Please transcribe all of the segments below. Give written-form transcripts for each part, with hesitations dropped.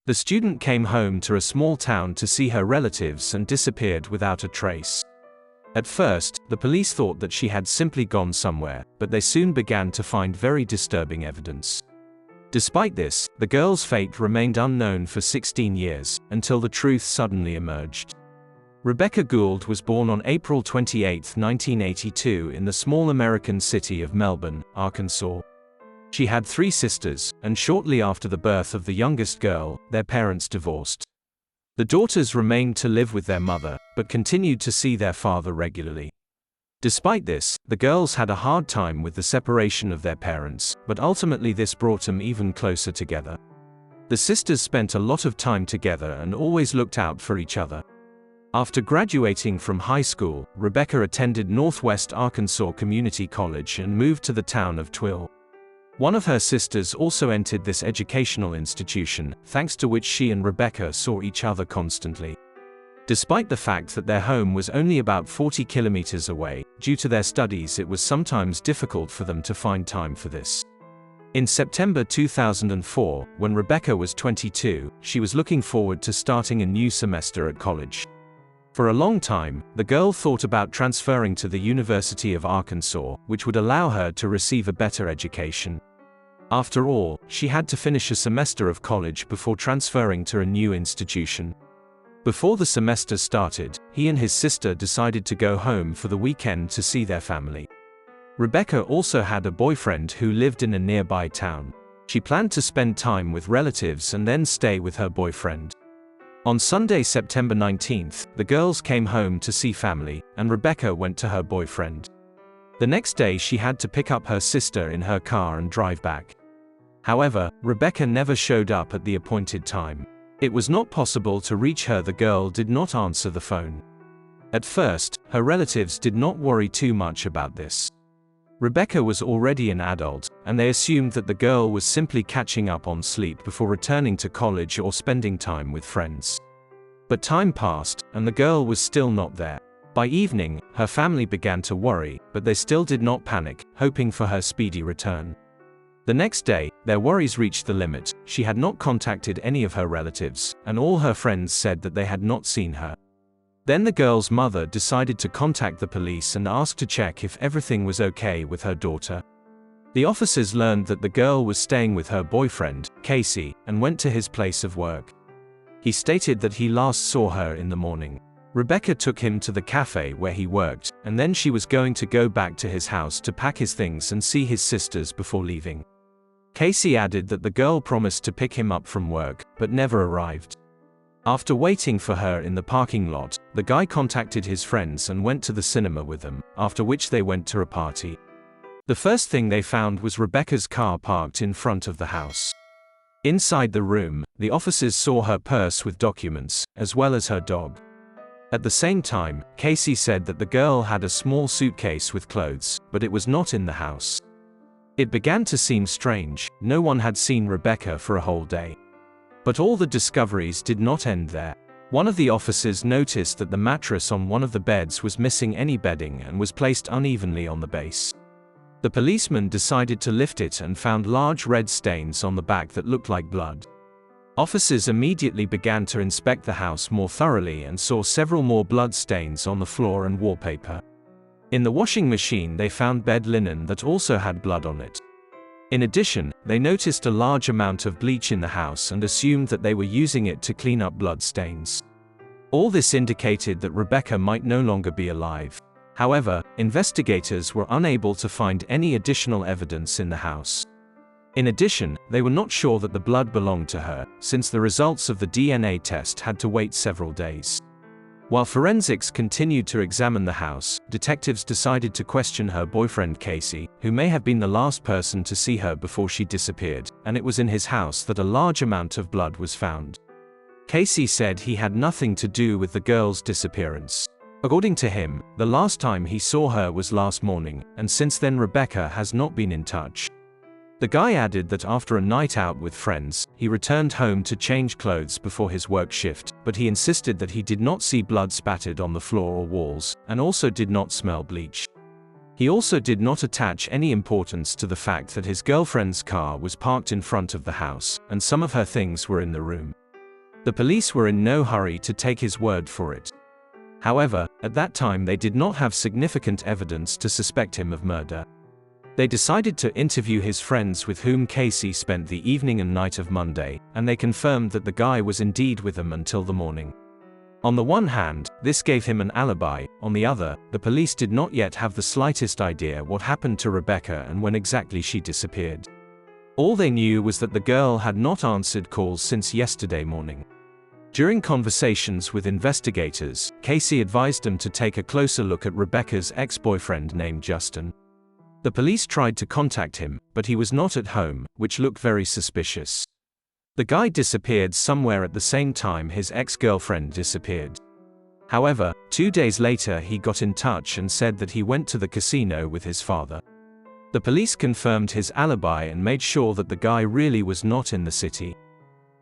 The student came home to a small town to see her relatives and disappeared without a trace. At first, the police thought that she had simply gone somewhere, but they soon began to find very disturbing evidence. Despite this, the girl's fate remained unknown for 16 years, until the truth suddenly emerged. Rebekah Gould was born on April 28, 1982 in the small American city of Melbourne, Arkansas. She had 3 sisters, and shortly after the birth of the youngest girl, their parents divorced. The daughters remained to live with their mother, but continued to see their father regularly. Despite this, the girls had a hard time with the separation of their parents, but ultimately this brought them even closer together. The sisters spent a lot of time together and always looked out for each other. After graduating from high school, Rebekah attended Northwest Arkansas Community College and moved to the town of Twill. One of her sisters also entered this educational institution, thanks to which she and Rebekah saw each other constantly. Despite the fact that their home was only about 40 kilometers away, due to their studies it was sometimes difficult for them to find time for this. In September 2004, when Rebekah was 22, she was looking forward to starting a new semester at college. For a long time, the girl thought about transferring to the University of Arkansas, which would allow her to receive a better education. After all, she had to finish a semester of college before transferring to a new institution. Before the semester started, he and his sister decided to go home for the weekend to see their family. Rebekah also had a boyfriend who lived in a nearby town. She planned to spend time with relatives and then stay with her boyfriend. On Sunday, September 19th, the girls came home to see family, and Rebekah went to her boyfriend. The next day she had to pick up her sister in her car and drive back. However, Rebekah never showed up at the appointed time. It was not possible to reach her. The girl did not answer the phone. At first, her relatives did not worry too much about this. Rebekah was already an adult, and they assumed that the girl was simply catching up on sleep before returning to college or spending time with friends. But time passed, and the girl was still not there. By evening, her family began to worry, but they still did not panic, hoping for her speedy return. The next day, their worries reached the limit. She had not contacted any of her relatives, and all her friends said that they had not seen her. Then the girl's mother decided to contact the police and ask to check if everything was okay with her daughter. The officers learned that the girl was staying with her boyfriend, Casey, and went to his place of work. He stated that he last saw her in the morning. Rebekah took him to the cafe where he worked, and then she was going to go back to his house to pack his things and see his sisters before leaving. Casey added that the girl promised to pick him up from work, but never arrived. After waiting for her in the parking lot, the guy contacted his friends and went to the cinema with them, after which they went to a party. The first thing they found was Rebekah's car parked in front of the house. Inside the room, the officers saw her purse with documents, as well as her dog. At the same time, Casey said that the girl had a small suitcase with clothes, but it was not in the house. It began to seem strange. No one had seen Rebekah for a whole day. But all the discoveries did not end there. One of the officers noticed that the mattress on one of the beds was missing any bedding and was placed unevenly on the base. The policeman decided to lift it and found large red stains on the back that looked like blood. Officers immediately began to inspect the house more thoroughly and saw several more blood stains on the floor and wallpaper. In the washing machine they found bed linen that also had blood on it. In addition, they noticed a large amount of bleach in the house and assumed that they were using it to clean up blood stains. All this indicated that Rebekah might no longer be alive. However, investigators were unable to find any additional evidence in the house. In addition, they were not sure that the blood belonged to her, since the results of the DNA test had to wait several days. While forensics continued to examine the house, detectives decided to question her boyfriend Casey, who may have been the last person to see her before she disappeared, and it was in his house that a large amount of blood was found. Casey said he had nothing to do with the girl's disappearance. According to him, the last time he saw her was last morning, and since then Rebekah has not been in touch. The guy added that after a night out with friends, he returned home to change clothes before his work shift, but he insisted that he did not see blood spattered on the floor or walls, and also did not smell bleach. He also did not attach any importance to the fact that his girlfriend's car was parked in front of the house, and some of her things were in the room. The police were in no hurry to take his word for it. However, at that time they did not have significant evidence to suspect him of murder. They decided to interview his friends with whom Casey spent the evening and night of Monday, and they confirmed that the guy was indeed with them until the morning. On the one hand, this gave him an alibi. On the other, the police did not yet have the slightest idea what happened to Rebekah and when exactly she disappeared. All they knew was that the girl had not answered calls since yesterday morning. During conversations with investigators, Casey advised them to take a closer look at Rebekah's ex-boyfriend named Justin. The police tried to contact him, but he was not at home, which looked very suspicious. The guy disappeared somewhere at the same time his ex-girlfriend disappeared. However, 2 days later he got in touch and said that he went to the casino with his father. The police confirmed his alibi and made sure that the guy really was not in the city.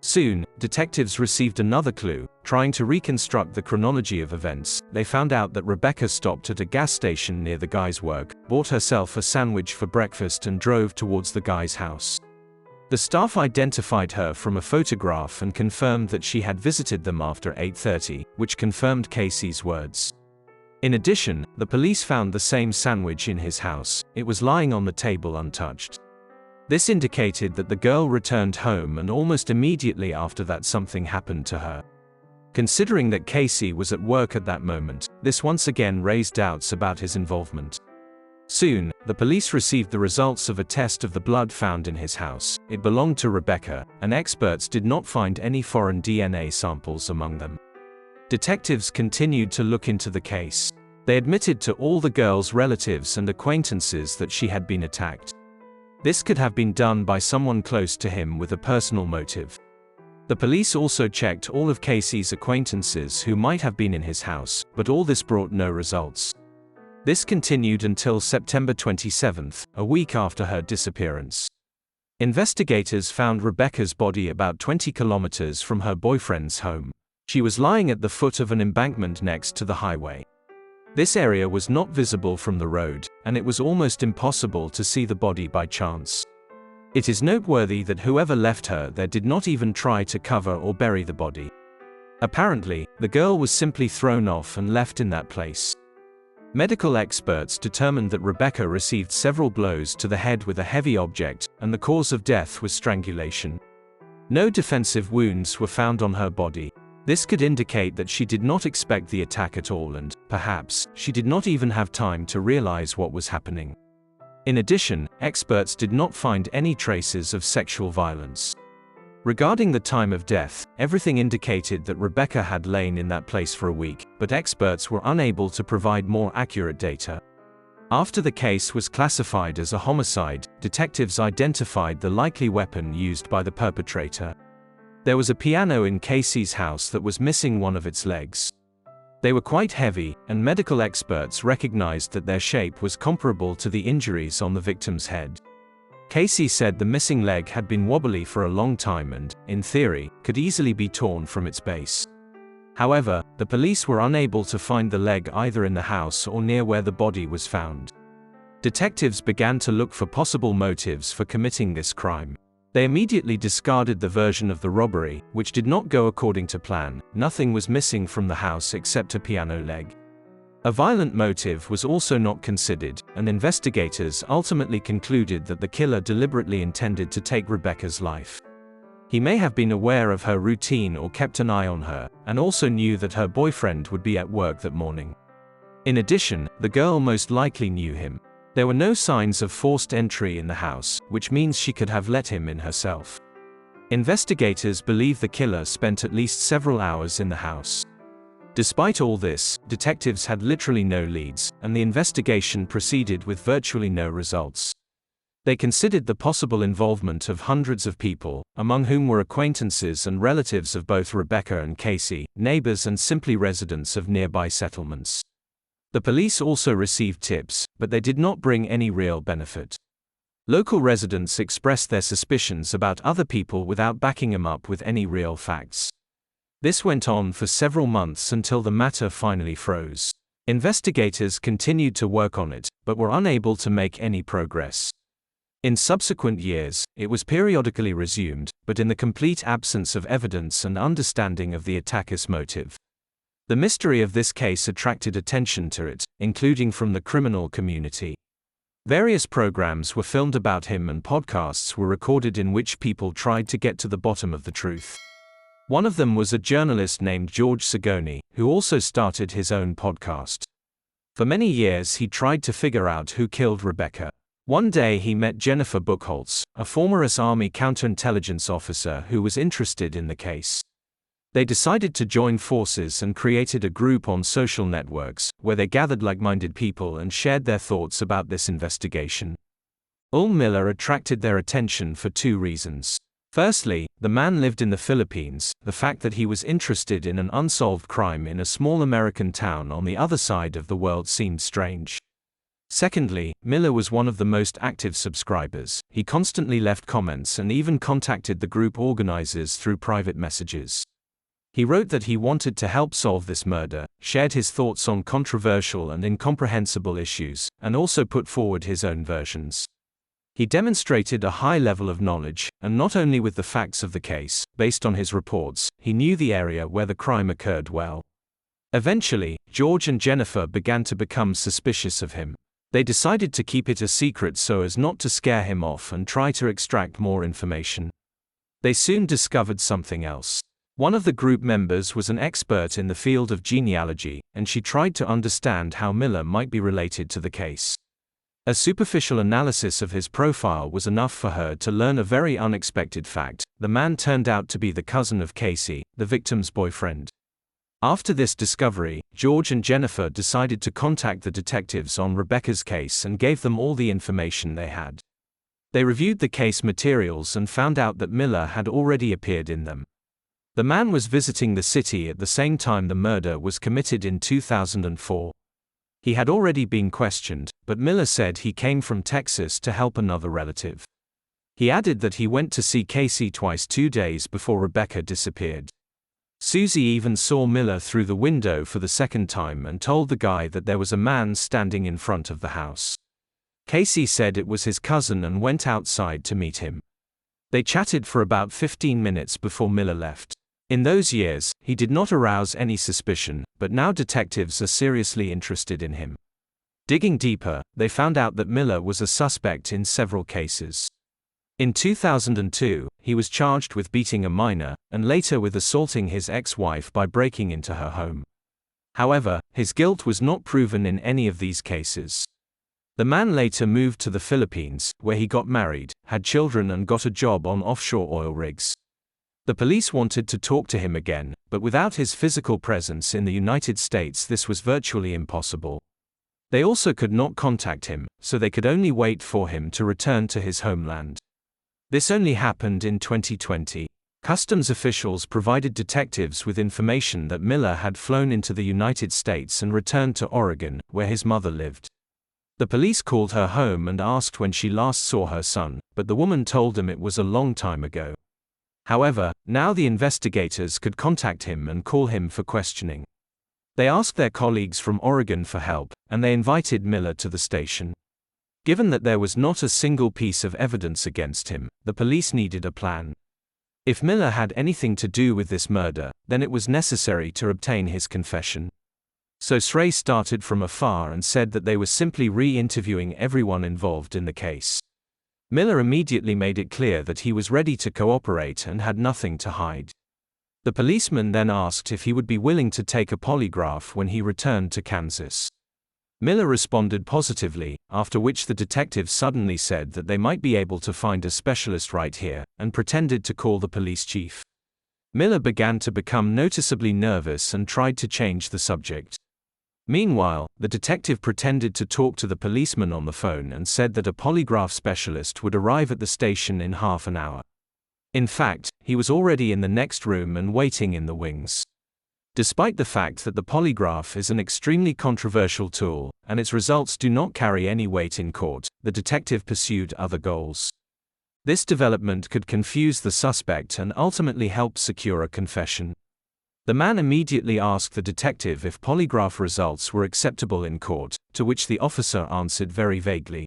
Soon, detectives received another clue. Trying to reconstruct the chronology of events, they found out that Rebekah stopped at a gas station near the guy's work, bought herself a sandwich for breakfast and drove towards the guy's house. The staff identified her from a photograph and confirmed that she had visited them after 8:30, which confirmed Casey's words. In addition, the police found the same sandwich in his house. It was lying on the table untouched. This indicated that the girl returned home, and almost immediately after that something happened to her. Considering that Casey was at work at that moment, this once again raised doubts about his involvement. Soon, the police received the results of a test of the blood found in his house. It belonged to Rebekah, and experts did not find any foreign DNA samples among them. Detectives continued to look into the case. They admitted to all the girl's relatives and acquaintances that she had been attacked. This could have been done by someone close to him with a personal motive. The police also checked all of Casey's acquaintances who might have been in his house, but all this brought no results. This continued until September 27th, a week after her disappearance. Investigators found Rebekah's body about 20 kilometers from her boyfriend's home. She was lying at the foot of an embankment next to the highway. This area was not visible from the road, and it was almost impossible to see the body by chance. It is noteworthy that whoever left her there did not even try to cover or bury the body. Apparently, the girl was simply thrown off and left in that place. Medical experts determined that Rebekah received several blows to the head with a heavy object, and the cause of death was strangulation. No defensive wounds were found on her body. This could indicate that she did not expect the attack at all and, perhaps, she did not even have time to realize what was happening. In addition, experts did not find any traces of sexual violence. Regarding the time of death, everything indicated that Rebekah had lain in that place for a week, but experts were unable to provide more accurate data. After the case was classified as a homicide, detectives identified the likely weapon used by the perpetrator. There was a piano in Casey's house that was missing one of its legs. They were quite heavy, and medical experts recognized that their shape was comparable to the injuries on the victim's head. Casey said the missing leg had been wobbly for a long time and, in theory, could easily be torn from its base. However, the police were unable to find the leg either in the house or near where the body was found. Detectives began to look for possible motives for committing this crime. They immediately discarded the version of the robbery, which did not go according to plan. Nothing was missing from the house except a piano leg. A violent motive was also not considered, and investigators ultimately concluded that the killer deliberately intended to take Rebekah's life. He may have been aware of her routine or kept an eye on her, and also knew that her boyfriend would be at work that morning. In addition, the girl most likely knew him. There were no signs of forced entry in the house, which means she could have let him in herself. Investigators believe the killer spent at least several hours in the house. Despite all this, detectives had literally no leads, and the investigation proceeded with virtually no results. They considered the possible involvement of hundreds of people, among whom were acquaintances and relatives of both Rebekah and Casey, neighbors and simply residents of nearby settlements. The police also received tips, but they did not bring any real benefit. Local residents expressed their suspicions about other people without backing them up with any real facts. This went on for several months until the matter finally froze. Investigators continued to work on it, but were unable to make any progress. In subsequent years, it was periodically resumed, but in the complete absence of evidence and understanding of the attacker's motive. The mystery of this case attracted attention to it, including from the criminal community. Various programs were filmed about him and podcasts were recorded in which people tried to get to the bottom of the truth. One of them was a journalist named George Sagoni, who also started his own podcast. For many years he tried to figure out who killed Rebekah. One day he met Jennifer Buchholz, a former US Army counterintelligence officer who was interested in the case. They decided to join forces and created a group on social networks, where they gathered like-minded people and shared their thoughts about this investigation. Miller attracted their attention for two reasons. Firstly, the man lived in the Philippines. The fact that he was interested in an unsolved crime in a small American town on the other side of the world seemed strange. Secondly, Miller was one of the most active subscribers. He constantly left comments and even contacted the group organizers through private messages. He wrote that he wanted to help solve this murder, shared his thoughts on controversial and incomprehensible issues, and also put forward his own versions. He demonstrated a high level of knowledge, and not only with the facts of the case, based on his reports, he knew the area where the crime occurred well. Eventually, George and Jennifer began to become suspicious of him. They decided to keep it a secret so as not to scare him off and try to extract more information. They soon discovered something else. One of the group members was an expert in the field of genealogy, and she tried to understand how Miller might be related to the case. A superficial analysis of his profile was enough for her to learn a very unexpected fact: the man turned out to be the cousin of Casey, the victim's boyfriend. After this discovery, George and Jennifer decided to contact the detectives on Rebekah's case and gave them all the information they had. They reviewed the case materials and found out that Miller had already appeared in them. The man was visiting the city at the same time the murder was committed in 2004. He had already been questioned, but Miller said he came from Texas to help another relative. He added that he went to see Casey twice 2 days before Rebekah disappeared. Susie even saw Miller through the window for the second time and told the guy that there was a man standing in front of the house. Casey said it was his cousin and went outside to meet him. They chatted for about 15 minutes before Miller left. In those years, he did not arouse any suspicion, but now detectives are seriously interested in him. Digging deeper, they found out that Miller was a suspect in several cases. In 2002, he was charged with beating a minor, and later with assaulting his ex-wife by breaking into her home. However, his guilt was not proven in any of these cases. The man later moved to the Philippines, where he got married, had children and got a job on offshore oil rigs. The police wanted to talk to him again, but without his physical presence in the United States this was virtually impossible. They also could not contact him, so they could only wait for him to return to his homeland. This only happened in 2020. Customs officials provided detectives with information that Miller had flown into the United States and returned to Oregon, where his mother lived. The police called her home and asked when she last saw her son, but the woman told them it was a long time ago. However, now the investigators could contact him and call him for questioning. They asked their colleagues from Oregon for help, and they invited Miller to the station. Given that there was not a single piece of evidence against him, the police needed a plan. If Miller had anything to do with this murder, then it was necessary to obtain his confession. So Sray started from afar and said that they were simply re-interviewing everyone involved in the case. Miller immediately made it clear that he was ready to cooperate and had nothing to hide. The policeman then asked if he would be willing to take a polygraph when he returned to Kansas. Miller responded positively, after which the detective suddenly said that they might be able to find a specialist right here, and pretended to call the police chief. Miller began to become noticeably nervous and tried to change the subject. Meanwhile, the detective pretended to talk to the policeman on the phone and said that a polygraph specialist would arrive at the station in half an hour. In fact, he was already in the next room and waiting in the wings. Despite the fact that the polygraph is an extremely controversial tool, and its results do not carry any weight in court, the detective pursued other goals. This development could confuse the suspect and ultimately help secure a confession. The man immediately asked the detective if polygraph results were acceptable in court, to which the officer answered very vaguely.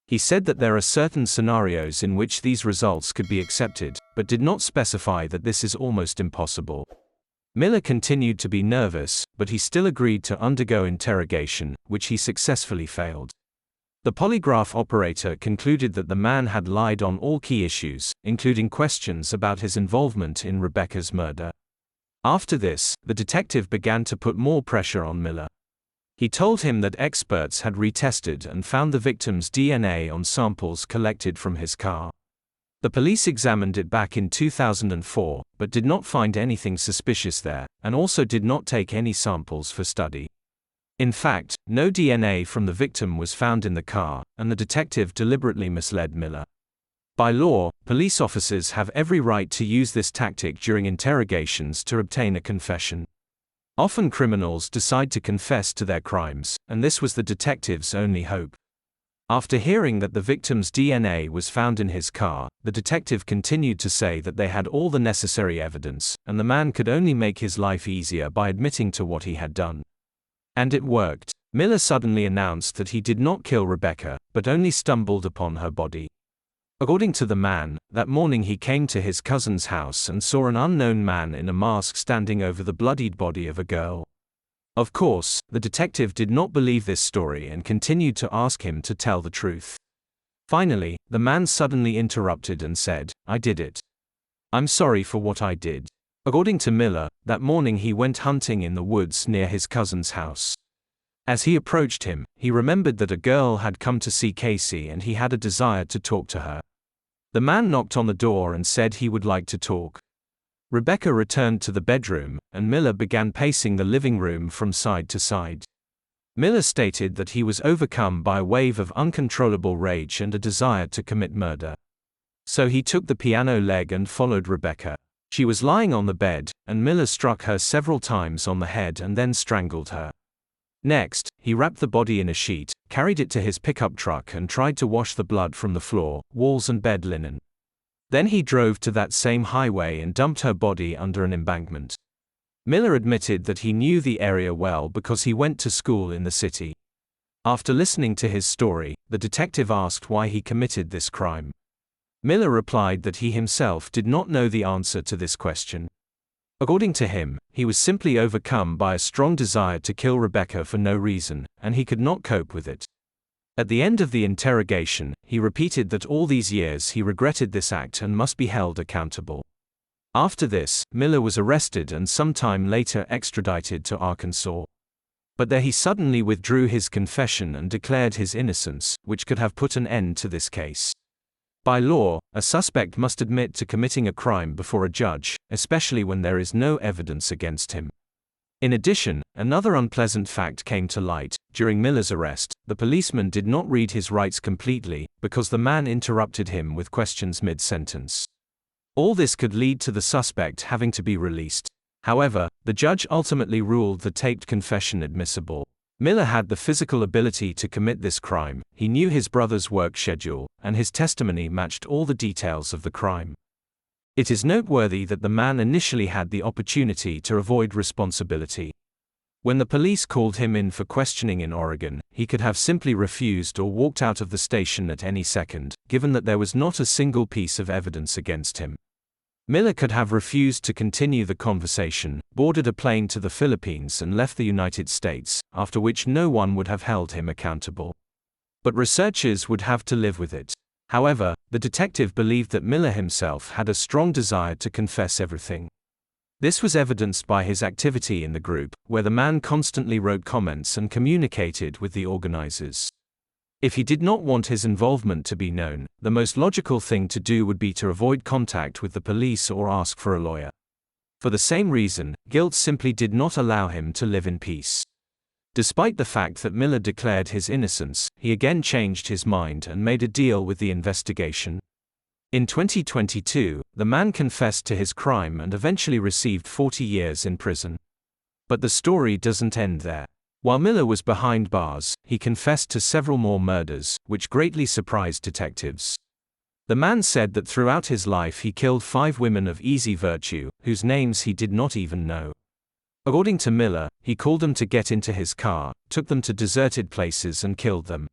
He said that there are certain scenarios in which these results could be accepted, but did not specify that this is almost impossible. Miller continued to be nervous, but he still agreed to undergo interrogation, which he successfully failed. The polygraph operator concluded that the man had lied on all key issues, including questions about his involvement in Rebekah's murder. After this, the detective began to put more pressure on Miller. He told him that experts had retested and found the victim's DNA on samples collected from his car. The police examined it back in 2004, but did not find anything suspicious there, and also did not take any samples for study. In fact, no DNA from the victim was found in the car, and the detective deliberately misled Miller. By law, police officers have every right to use this tactic during interrogations to obtain a confession. Often criminals decide to confess to their crimes, and this was the detective's only hope. After hearing that the victim's DNA was found in his car, the detective continued to say that they had all the necessary evidence, and the man could only make his life easier by admitting to what he had done. And it worked. Miller suddenly announced that he did not kill Rebekah, but only stumbled upon her body. According to the man, that morning he came to his cousin's house and saw an unknown man in a mask standing over the bloodied body of a girl. Of course, the detective did not believe this story and continued to ask him to tell the truth. Finally, the man suddenly interrupted and said, "I did it. I'm sorry for what I did." According to Miller, that morning he went hunting in the woods near his cousin's house. As he approached him, he remembered that a girl had come to see Casey and he had a desire to talk to her. The man knocked on the door and said he would like to talk. Rebekah returned to the bedroom, and Miller began pacing the living room from side to side. Miller stated that he was overcome by a wave of uncontrollable rage and a desire to commit murder. So he took the piano leg and followed Rebekah. She was lying on the bed, and Miller struck her several times on the head and then strangled her. Next, he wrapped the body in a sheet, carried it to his pickup truck and tried to wash the blood from the floor, walls and bed linen. Then he drove to that same highway and dumped her body under an embankment. Miller admitted that he knew the area well because he went to school in the city. After listening to his story, the detective asked why he committed this crime. Miller replied that he himself did not know the answer to this question. According to him, he was simply overcome by a strong desire to kill Rebekah for no reason, and he could not cope with it. At the end of the interrogation, he repeated that all these years he regretted this act and must be held accountable. After this, Miller was arrested and sometime later extradited to Arkansas. But there he suddenly withdrew his confession and declared his innocence, which could have put an end to this case. By law, a suspect must admit to committing a crime before a judge, especially when there is no evidence against him. In addition, another unpleasant fact came to light. During Miller's arrest, the policeman did not read his rights completely, because the man interrupted him with questions mid-sentence. All this could lead to the suspect having to be released. However, the judge ultimately ruled the taped confession admissible. Miller had the physical ability to commit this crime, he knew his brother's work schedule, and his testimony matched all the details of the crime. It is noteworthy that the man initially had the opportunity to avoid responsibility. When the police called him in for questioning in Oregon, he could have simply refused or walked out of the station at any second, given that there was not a single piece of evidence against him. Miller could have refused to continue the conversation, boarded a plane to the Philippines and left the United States, after which no one would have held him accountable. But researchers would have to live with it. However, the detective believed that Miller himself had a strong desire to confess everything. This was evidenced by his activity in the group, where the man constantly wrote comments and communicated with the organizers. If he did not want his involvement to be known, the most logical thing to do would be to avoid contact with the police or ask for a lawyer. For the same reason, guilt simply did not allow him to live in peace. Despite the fact that Miller declared his innocence, he again changed his mind and made a deal with the investigation. In 2022, the man confessed to his crime and eventually received 40 years in prison. But the story doesn't end there. While Miller was behind bars, he confessed to several more murders, which greatly surprised detectives. The man said that throughout his life he killed 5 women of easy virtue, whose names he did not even know. According to Miller, he called them to get into his car, took them to deserted places and killed them.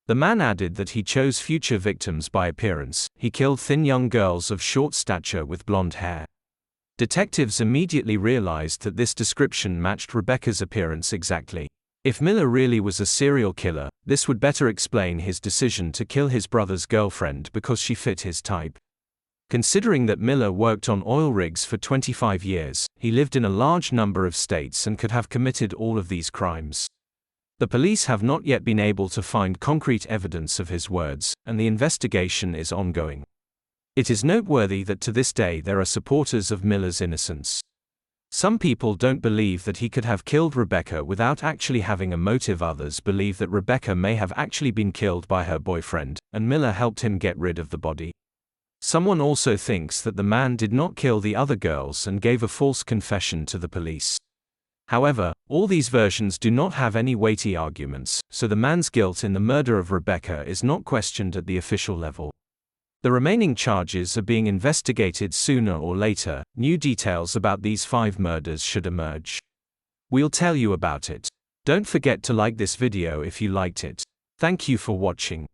The man added that he chose future victims by appearance. He killed thin young girls of short stature with blonde hair. Detectives immediately realized that this description matched Rebekah's appearance exactly. If Miller really was a serial killer, this would better explain his decision to kill his brother's girlfriend because she fit his type. Considering that Miller worked on oil rigs for 25 years, he lived in a large number of states and could have committed all of these crimes. The police have not yet been able to find concrete evidence of his words, and the investigation is ongoing. It is noteworthy that to this day there are supporters of Miller's innocence. Some people don't believe that he could have killed Rebekah without actually having a motive. Others believe that Rebekah may have actually been killed by her boyfriend, and Miller helped him get rid of the body. Someone also thinks that the man did not kill the other girls and gave a false confession to the police. However, all these versions do not have any weighty arguments, so the man's guilt in the murder of Rebekah is not questioned at the official level. The remaining charges are being investigated. Sooner or later, new details about these 5 murders should emerge. We'll tell you about it. Don't forget to like this video if you liked it. Thank you for watching.